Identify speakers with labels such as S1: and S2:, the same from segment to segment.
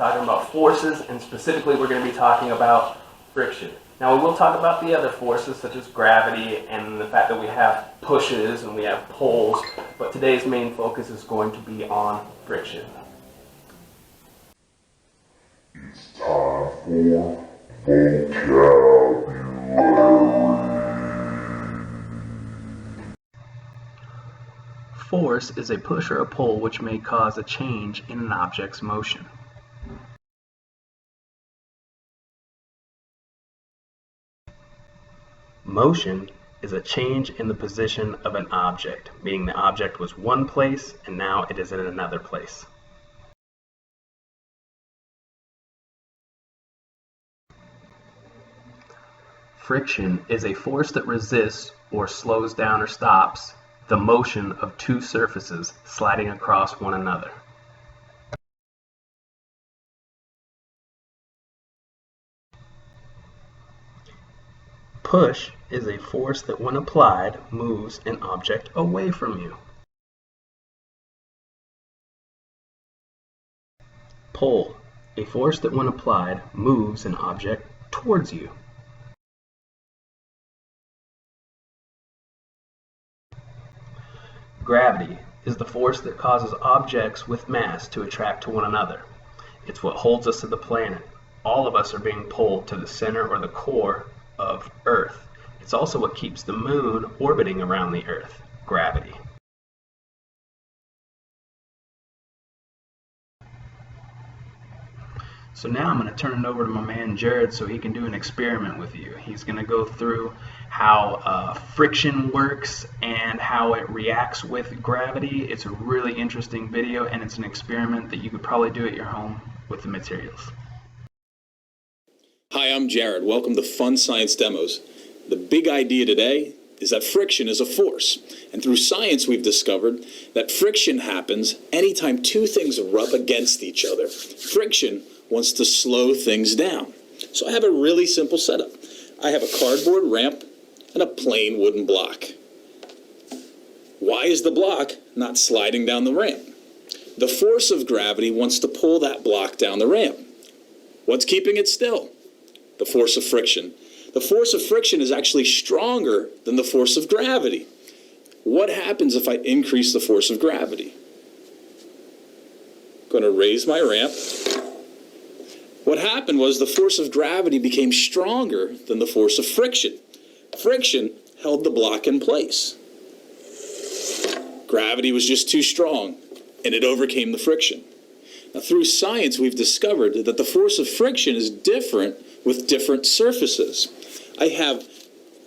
S1: talking about forces, and specifically we're going to be talking about friction. Now we will talk about the other forces such as gravity and the fact that we have pushes and we have pulls, but today's main focus is going to be on friction.
S2: It's time for vocabulary.
S1: Force is a push or a pull which may cause a change in an object's motion. Motion is a change in the position of an object, meaning the object was one place and now it is in another place. Friction is a force that resists or slows down or stops the motion of two surfaces sliding across one another. Push is a force that, when applied, moves an object away from you. Pull, a force that, when applied, moves an object towards you. Gravity is the force that causes objects with mass to attract to one another. It's what holds us to the planet. All of us are being pulled to the center or the core of Earth. It's also what keeps the moon orbiting around the Earth, gravity. So now I'm going to turn it over to my man Jared so he can do an experiment with you. He's going to go through how friction works and how it reacts with gravity. It's a really interesting video, and it's an experiment that you could probably do at your home with the materials.
S3: Hi, I'm Jared. Welcome to Fun Science Demos. The big idea today is that friction is a force. And through science, we've discovered that friction happens anytime two things rub against each other. Friction wants to slow things down. So I have a really simple setup. I have a cardboard ramp and a plain wooden block. Why is the block not sliding down the ramp? The force of gravity wants to pull that block down the ramp. What's keeping it still? The force of friction. The force of friction is actually stronger than the force of gravity. What happens if I increase the force of gravity? I'm going to raise my ramp. What happened was the force of gravity became stronger than the force of friction. Friction held the block in place. Gravity was just too strong, and it overcame the friction. Now, through science, we've discovered that the force of friction is different with different surfaces. I have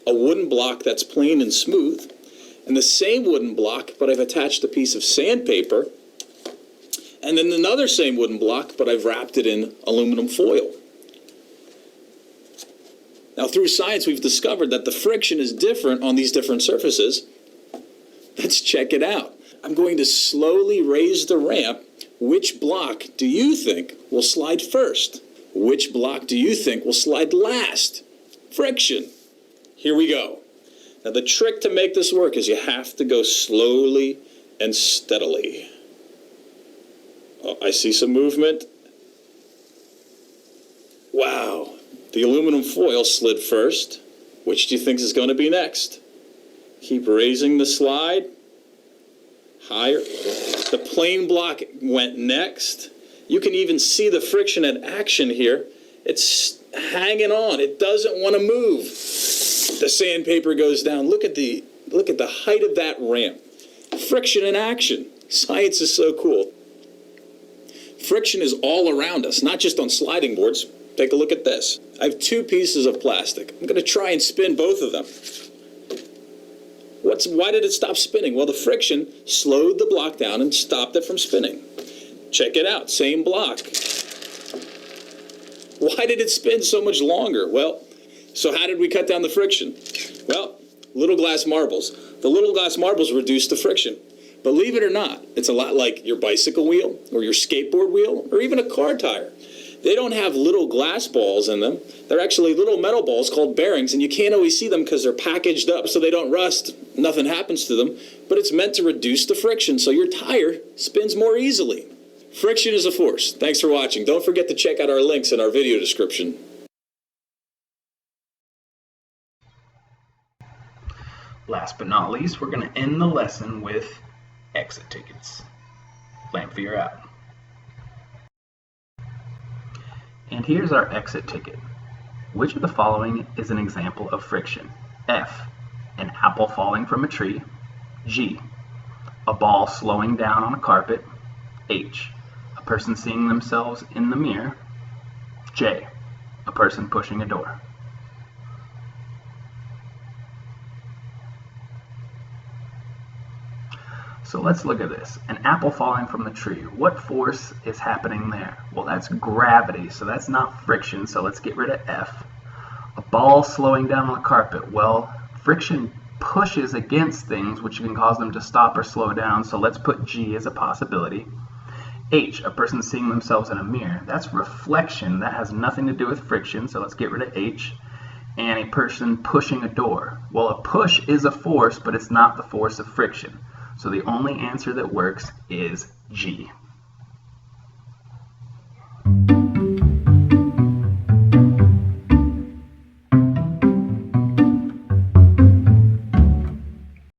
S3: a wooden block that's plain and smooth, and the same wooden block, but I've attached a piece of sandpaper, and then another same wooden block, but I've wrapped it in aluminum foil. Now, through science, we've discovered that the friction is different on these different surfaces. Let's check it out. I'm going to slowly raise the ramp. Which block do you think will slide first? Which block do you think will slide last? Friction. Here we go. Now, the trick to make this work is you have to go slowly and steadily. Oh, I see some movement. Wow. The aluminum foil slid first. Which do you think is going to be next? Keep raising the slide. Higher. The plain block went next. You can even see the friction in action here. It's hanging on. It doesn't want to move. The sandpaper goes down. Look at the height of that ramp. Friction in action. Science is so cool. Friction is all around us, not just on sliding boards. Take a look at this. I have two pieces of plastic. I'm going to try and spin both of them. Why did it stop spinning? Well, the friction slowed the block down and stopped it from spinning. Check it out, same block. Why did it spin so much longer? Well, so how did we cut down the friction? Well, little glass marbles. The little glass marbles reduce the friction. Believe it or not, it's a lot like your bicycle wheel or your skateboard wheel or even a car tire. They don't have little glass balls in them. They're actually little metal balls called bearings, and you can't always see them because they're packaged up so they don't rust. Nothing happens to them, but it's meant to reduce the friction so your tire spins more easily. Friction is a force. Thanks for watching. Don't forget to check out our links in our video description.
S1: Last but not least, we're going to end the lesson with exit tickets. Lamphere out. And here's our exit ticket. Which of the following is an example of friction? F, an apple falling from a tree. G, a ball slowing down on a carpet. H, a person seeing themselves in the mirror. J, a person pushing a door. So let's look at this. An apple falling from the tree. What force is happening there? Well, that's gravity, so that's not friction, so let's get rid of F. A ball slowing down on the carpet. Well, friction pushes against things, which can cause them to stop or slow down, so let's put G as a possibility. H, a person seeing themselves in a mirror. That's reflection. That has nothing to do with friction, so let's get rid of H. And a person pushing a door. Well, a push is a force, but it's not the force of friction. So the only answer that works is G.